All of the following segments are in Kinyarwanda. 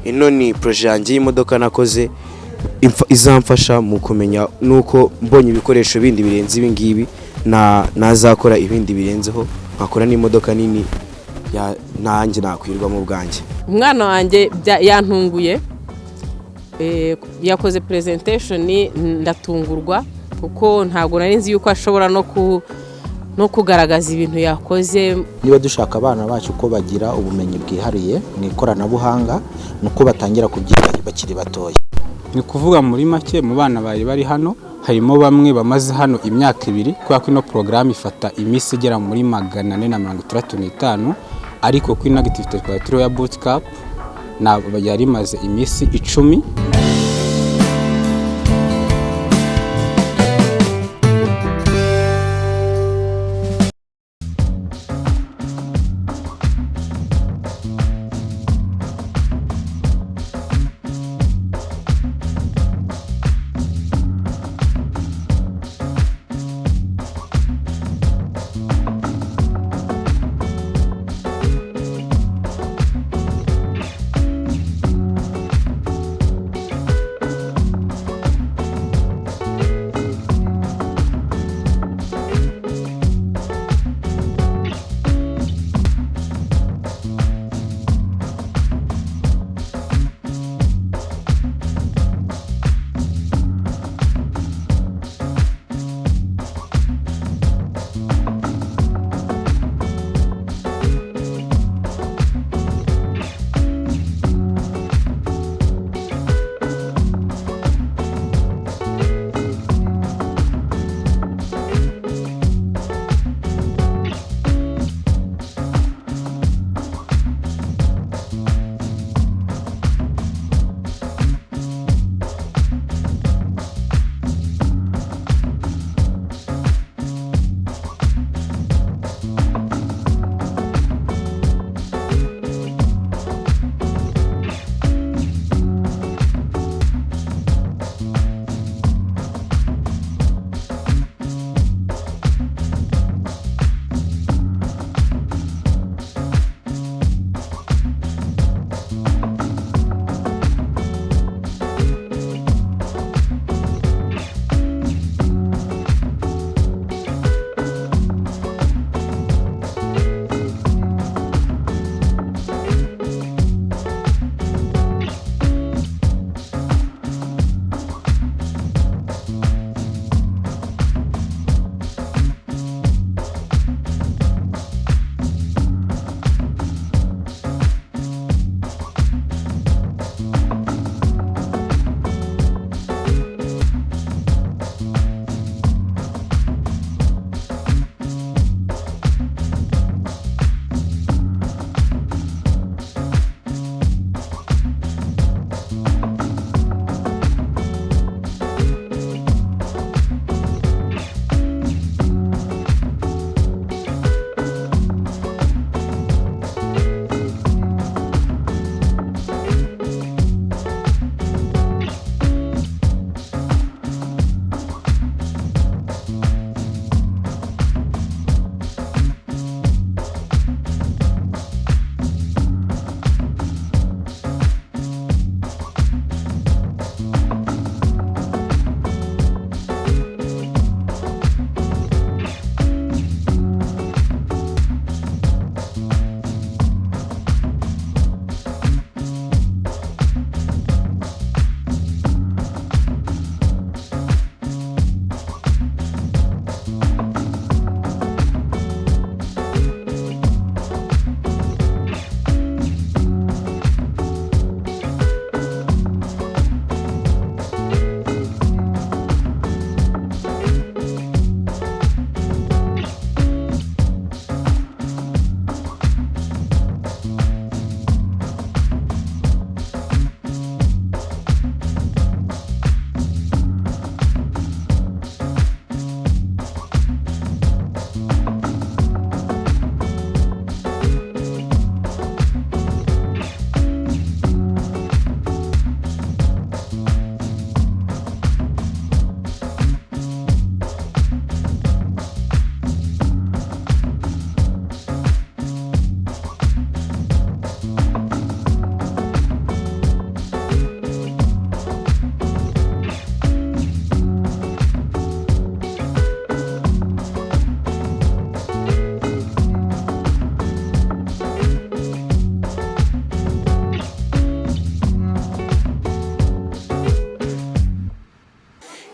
ino ni projet yanjye y'imodoka nakoze izamfasha mu kumenya nuko mbonye ibikoresho bindi birenze ibi ngibi nazakora ibindi birenzeho nkakora n'imodoka nini nanjye nakwirwa mu bwanjye. Umwana wanjye yantunguye yakoze presentation ndatungurwa kuko ntago nari nzi yuko ashobora no kugaragaza ibintu yakoze. Niba dushaka abana bacu ko bagira ubumenyi bwihariye mu ikoranabuhanga nuko batangira kubyiga bakiri batoya. Ni kuvuga muri make mu bana bari hano harimo bamwe bamaze hano imyaka 2 kwa ko ino program ifata imisi igera muri 435 ariko ko ino activity twatiro ya bootcamp nabo yari maze imisi 10.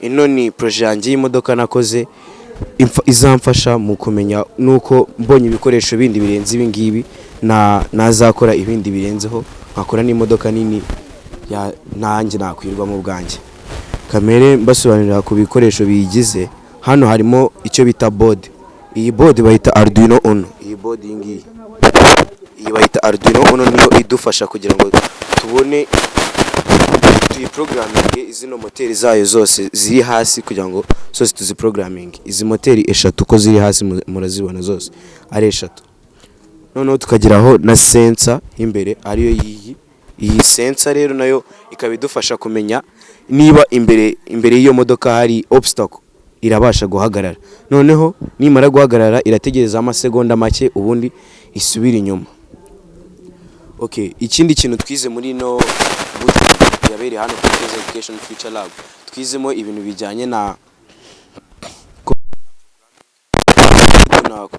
ino ni projet yanjye y'imodoka nakoze izamfasha mu kumenya nuko mbonye ibikoresho bindi birenze ibi ngibi nazakora ibindi birenzeho nkakora n'imodoka nini nanjye nakwirwa mu bwanjye. Kamere mbasobanurira ku bikoresho biyigize. Hano harimo icyo bita board. Iyi board bayita Arduino Uno. Iyi board iyi bayita Arduino Uno, niyo idufasha kugira ngo tubone programming izino moteri zayo zose ziri hasi kugira ngo zose tuzi programming. Izi moteri eshatu ko ziri hasi murazibona zose ari eshatu. Noneho tukagiraho na sensor imbere ariyo iyi sensor rero nayo ikaba idufasha kumenya niba imbere y'iyo modoka hari obstacle irabasha guhagarara. Noneho nimara guhagarara irategereza amasegonda make ubundi isubira inyuma. Okay, ikindi kintu twize muri no yabere hano kuri Education Future Lab, twizemo ibintu bijyanye na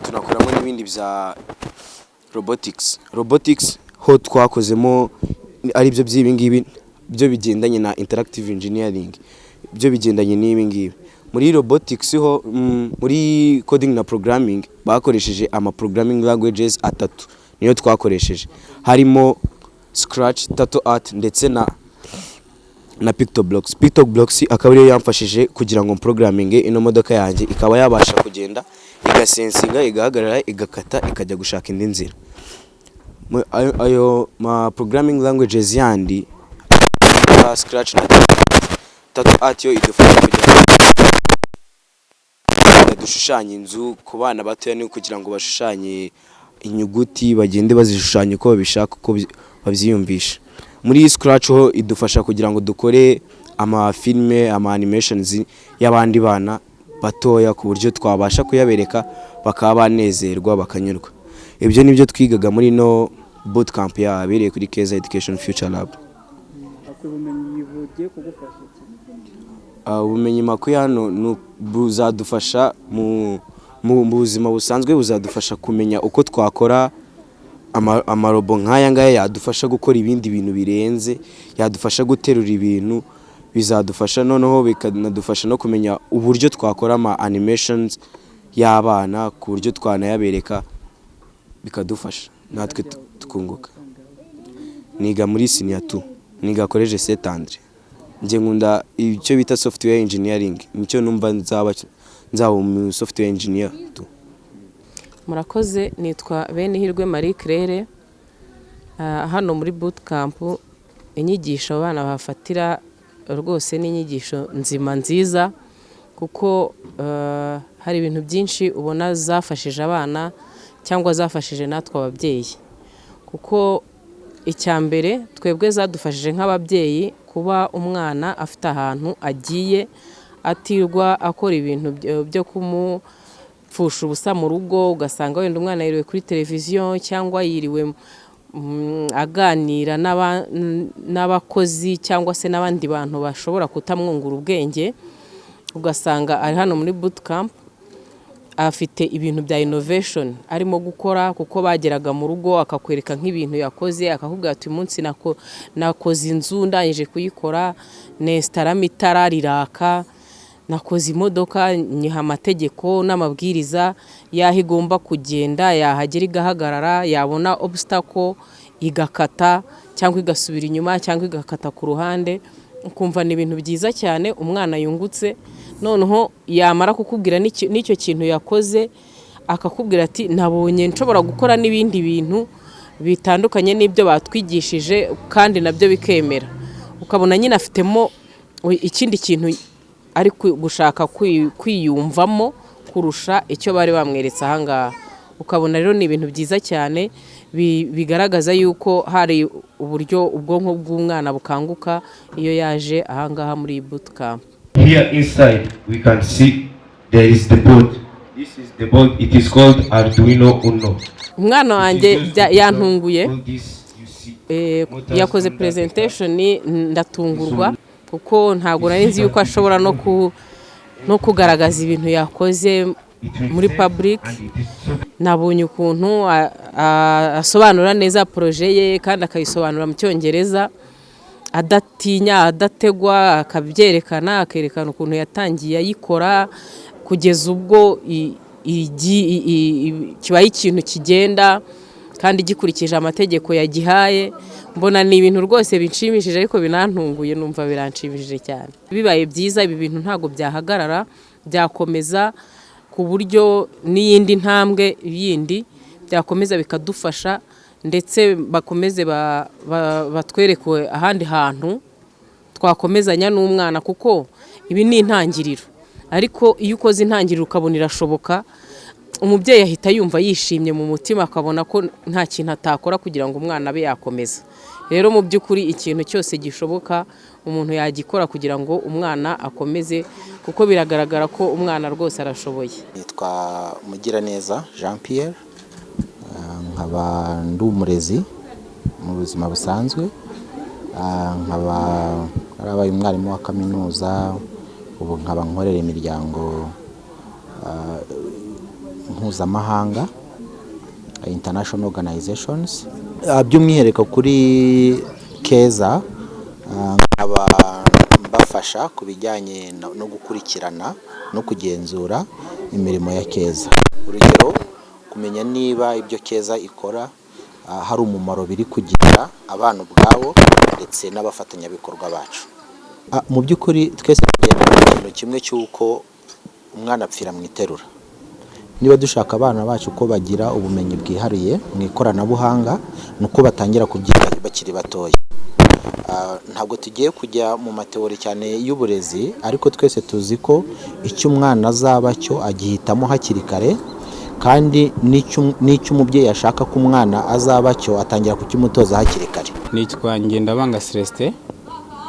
tunakoramo n'ibindi bya robotics ho twakozemo ari byo by'ibi ngibi byo bigendanye na interactive engineering, byo bigendanye n'ibi ngibi. Muri robotics ho muri coding na programming bakoresheje ama programming languages atatu niyo twakoresheje, harimo Scratch, Tato Art ndetse na Pictoblocks. Pictoblocks akaba ariyo yamfashije kugira ngo programming ino modoka yanjye ikaba yabasha kugenda igasensinga igahagarara igakata ikajya gushaka indi nzira. Ayo ma programming languages yandi Scratch na Tato Art yo idufasha kugira ngo dushushanye inzu ku bana batoya ni kugira ngo bashushanye inyuguti bagende bazishushanya uko babishaka uko babyiyumvisha. Muri Scratch ho idufasha kugira ngo dukore ama filme ama animations y'abandi bana batoya ku buryo twabasha kuyabereka bakaba banezerwa bakanyurwa. Ibyo nibyo twigaga muri no bootcamp yabereye kuri Keza Education Future Lab. Ubumenyi makuru hano buzadufasha mu buzima busanzwe, buzadufasha kumenya uko twakora amarobo nk'aya ngaya, yadufasha gukora ibindi bintu birenze, yadufasha guterura ibintu, bizadufasha noneho bikanadufasha no kumenya uburyo twakora ama animations y'abana ku buryo twanayabereka bikadufasha natwe tukunguka. Niga muri senior 2, niga college Saint Andre. Nje nkunda icyo bita software engineering, nicyo numva nzaba mu software engineer tu. Murakoze, nitwa Benihirwe Marie Claire. Hano muri bootcamp inyigisho abana bafatira rwose n'inyigisho nzima nziza, kuko hari ibintu byinshi ubona zafashije abana cyangwa zafashije natwe ababyeyi. Kuko icyambere twebwe zadufashije nk'ababyeyi kuba umwana afite ahantu agiye atirwa akora ibintu byo kumupfusha ubusa mu rugo, ugasanga wenda umwana yiriwe kuri televiziyo cyangwa yiriwe aganira n'abakozi cyangwa se n'abandi bantu bashobora kutamwungura ubwenge. Ugasanga ari hano muri bootcamp afite ibintu bya innovation arimo gukora, kuko bageraga mu rugo akakwereka nk'ibintu yakoze, akakubwira ati umunsi nakoze inzu ndangije kuyikora, nestaramo itara riraka, nakoze imodoka nyiha amategeko n'amabwiriza yaho igomba kugenda, yahagera igahagarara, yabona obstacle igakata cyangwa igasubira inyuma cyangwa igakata ku ruhande. Ukumva ni ibintu byiza cyane, umwana yungutse. Noneho yamara kukubwira n'icyo kintu yakoze, akakubwira ati nabonye nshobora gukora n'ibindi bintu bitandukanye n'ibyo batwigishije, kandi nabyo bikemera. Ukabona nyine afitemo ikindi kintu ari gushaka kwiyumvamo kurusha icyo bari bamweretse ahangaha. Ukabona rero ni ibintu byiza cyane bigaragaza yuko hari uburyo ubwonko bw'umwana bukanguka iyo yaje ahangaha muri bootcamp. Here inside we can see there is the board. This is the board. It is called Arduino Uno. Umwana wanjye yantunguye, yakoze presentation ndatungurwa, kuko ntabwo nari nzi yuko ashobora no kugaragaza ibintu yakoze muri public. Nabonye ukuntu asobanura neza projet ye kandi akayisobanura mu Cyongereza, adatinya adategwa akabyerekana akerekana ukuntu yatangiye ayikora kugeza ubwo kibaye ikintu kigenda kandi gikurikije amategeko yagihaye. Mbona ni ibintu rwose binshimishije ariko binantunguye, numva biranshimishije cyane. Bibaye byiza ibi bintu ntago byahagarara, byakomeza ku buryo n'iyindi ntambwe yindi byakomeza bikadufasha, ndetse bakomeze batwereke ahandi hantu twakomezanya n'umwana, kuko ibi ni intangiriro. Ariko iyo ukoze intangiriro ukabona irashoboka, umubyeyi ahita yumva yishimye mu mutima, akabona ko nta kintu atakora kugira ngo umwana abe yakomeza. Rero mu by'ukuri ikintu cyose gishoboka umuntu yagikora kugira ngo umwana akomeze, kuko biragaragara ko umwana rwose arashoboye. Nitwa Mugiraneza Jean Pierre, nkaba ndi umurezi mu buzima busanzwe, nkaba narabaye umwarimu wa kaminuza, ubu nkaba nkorera imiryango mpuzamahanga, international organizations, by'umwihariko kuri Keza. Nkaba mbafasha ku bijyanye no gukurikirana no kugenzura imirimo ya Keza. Urugero, kumenya niba ibyo Keza ikora hari umumaro biri kugira abana ubwabo ndetse n'abafatanyabikorwa bacu. Mu by'ukuri twese tugenda mu kintu kimwe cy'uko umwana apfira mu iterura. Niba dushaka abana bacu ko bagira ubumenyi bwihariye mu ikoranabuhanga, nuko batangira kubyiga bakiri batoya. Ntabwo tugiye kujya mu mateori cyane y'uburezi, ariko twese tuzi ko icyo umwana azaba cyo agihitamo hakiri kare, kandi n'icyo umubyeyi ashaka ko umwana azaba cyo atangira kukimutoza hakiri kare. Nitwa Ngendabanga Celestin,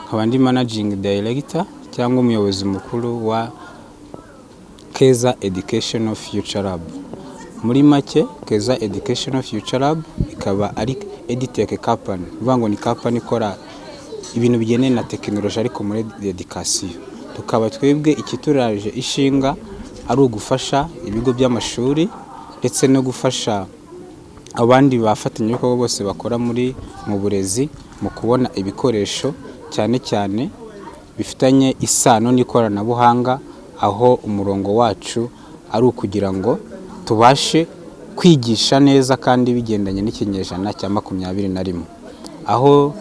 nkaba ndi managing director cyangwa umuyobozi mukuru wa Keza Educational Future Lab. Muri make, Keza Educational Future Lab ikaba ari edtech company, bivuga ngo ni company ikora ibintu bigendanye na tekinoloji ariko muri education. Tukaba twebwe ikituraje ishinga ari ugufasha ibigo by'amashuri ndetse no gufasha abandi bafatanyabikorwa bose bakora mu burezi mu kubona ibikoresho cyane cyane bifitanye isano n'ikoranabuhanga, aho umurongo wacu ari ukugira ngo tubashe kwigisha neza kandi bigendanye n'ikinyejana cya 21, aho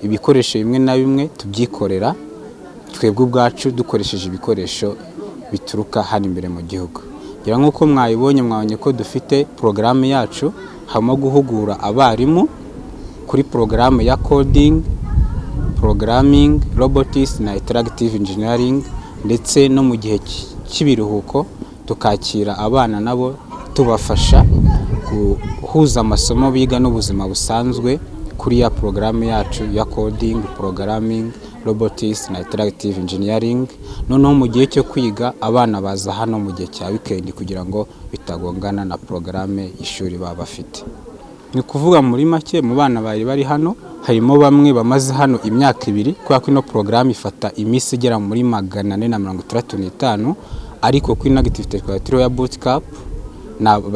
ibikoresho bimwe na bimwe tubyikorera twebwe ubwacu dukoresheje ibikoresho bituruka hano imbere mu gihugu. Ngira nk'uko mwabonye ko dufite porogaramu yacu, harimo guhugura abarimu kuri porogaramu ya coding, programming, robotics na interactive engineering, ndetse no mu gihe cy'ibiruhuko tukakira abana nabo tubafasha guhuza amasomo biga n'ubuzima busanzwe kuri ya porogaramu yacu ya coding, programming, robotics na interactive engineering. Noneho mu gihe cyo kwiga abana baza hano mu gihe cya weekend kugira ngo bitagongana na porogaramu y'ishuri baba bafite. Ni kuvuga muri make mu bana bari hano harimo bamwe bamaze hano imyaka 2, kubera ko ino porogaramu ifata iminsi igera muri 435, ariko kuri activity twatiro ya bootcamp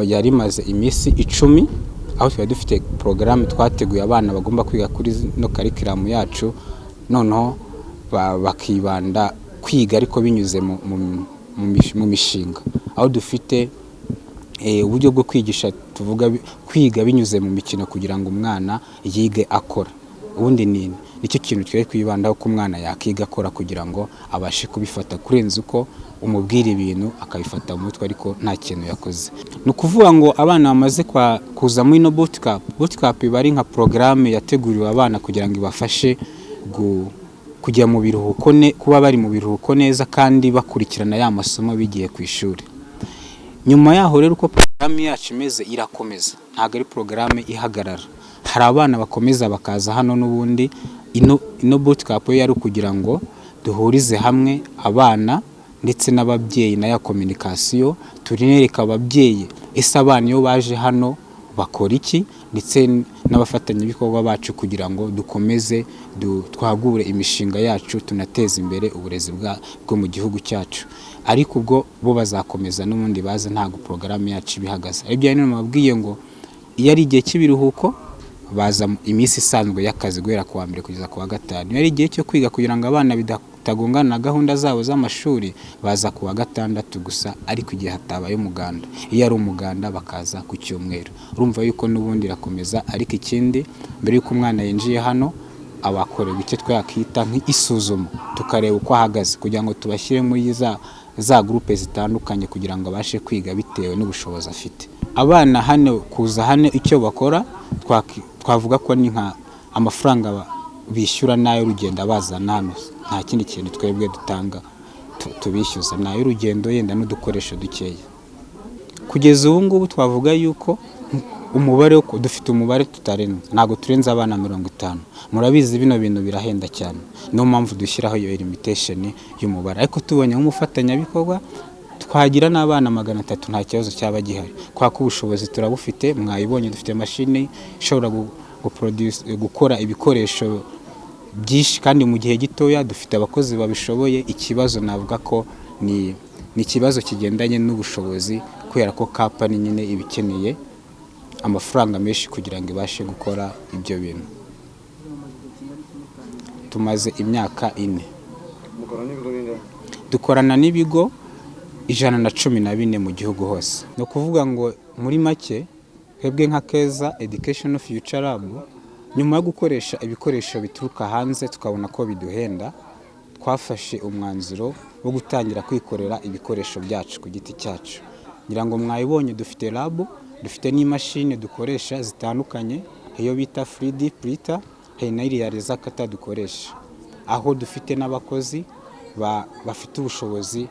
yari maze iminsi 10, aho twari dufite porogaramu twateguye abana bagomba kwiga kuri no curriculum yacu, noneho bakibanda kwiga ariko binyuze mu mishinga, aho dufite uburyo bwo kwigisha tuvuga kwiga binyuze mu mikino kugira ngo umwana yige akora. Ubundi nicyo kintu twari kwibandaho ko umwana yakiga akora kugira ngo abashe kubifata kurenza uko umubwira ibintu akabifata mu mutwe ariko nta kintu yakoze. Ni ukuvuga ngo abana bamaze kuza muri no bootcamp bari nka porogaramu yateguriwe abana kugira ngo ibafashe kujya mu biruhuko kuba bari mu biruhuko neza kandi bakurikirana ya masomo bigiye ku ishuri. Nyuma yaho rero uko porogaramu yacu imeze irakomeza, ntabwo ari porogaramu ihagarara. Hari abana bakomeza bakaza hano n'ubundi. Ino bootcamp yari kugira ngo duhurize hamwe abana ndetse n'ababyeyi na ya communication, turinereka ababyeyi ese abana iyo baje hano bakora iki, ndetse n'abafatanyabikorwa bacu kugira ngo dukomeze twagure imishinga yacu tunateza imbere uburezi bwo mu gihugu cyacu. Ariko ubwo bo bazakomeza n'ubundi baze ntago porogaramu yacu bihagaze. Ibyo ni mabwiye ngo iyo ari igihe cy'ibiruhuko baza iminsi isanzwe y'akazi guhera ku wa mbere kugeza ku wa gatanu. Iyo ari igihe cyo kwiga kugira ngo abana bitagongana na gahunda zabo z'amashuri baza ku wa gatandatu gusa, ariko igihe hatabaye umuganda. Iyo ari umuganda bakaza ku cyumweru. Urumva yuko n'ubundi irakomeza, ariko ikindi mbere y'uko umwana yinjiye hano abakorewe icyo twakita nk'isuzuma, tukareba uko ahagaze kugira ngo tubashyire muri za groupe zitandukanye kugira ngo abashe kwiga bitewe n'ubushobozi afite. Abana hano kuza hano icyo bakora twavuga ko ni nka amafaranga bishyura nayo urugendo abazana hano, nta kindi kintu twebwe dutanga tubishyuza, nayo urugendo yenda n'udukoresho dukeya. Kugeza ubu ngubu twavuga yuko umubare dufite umubare tutarenze, ntabwo turenze abana 50. Murabizi bino bintu birahenda cyane, niyo mpamvu dushyiraho iyo limitation y'umubare, ariko tubonye nk'umufatanyabikorwa twagira n'abana 300 nta kibazo cyaba gihari, kwa ko ubushobozi turabufite. Mwayibonye dufite machine ishobora gukora ibikoresho byinshi kandi mu gihe gitoya, dufite abakozi babishoboye. Ikibazo navuga ko ni ikibazo kigendanye n'ubushobozi, kubera ko company nyine ibikeneye amafaranga menshi kugira ngo ibashe gukora ibyo bintu. Tumaze imyaka 4. Dukorana n'ibigo 114 mu gihugu hose. No kuvuga ngo muri make hebwe nka Keza Education Future Lab, nyuma yo gukoresha ibikoresho bituruka hanze tukabona ko biduhenda, twafashe umwanzuro wo gutangira kwikorera ibikoresho byacu ku giti cyacu. Ngira ngo mwayibonye dufite lab, dufite n'imashini dukoresha zitandukanye, iyo bita 3D printer, hari na iriya reza kata dukoresha, aho dufite n'abakozi bafite ubushobozi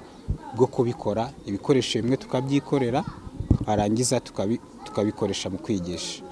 bwo kubikora ibikoresho bimwe tukabyikorera, barangiza tukabikoresha mu kwigisha.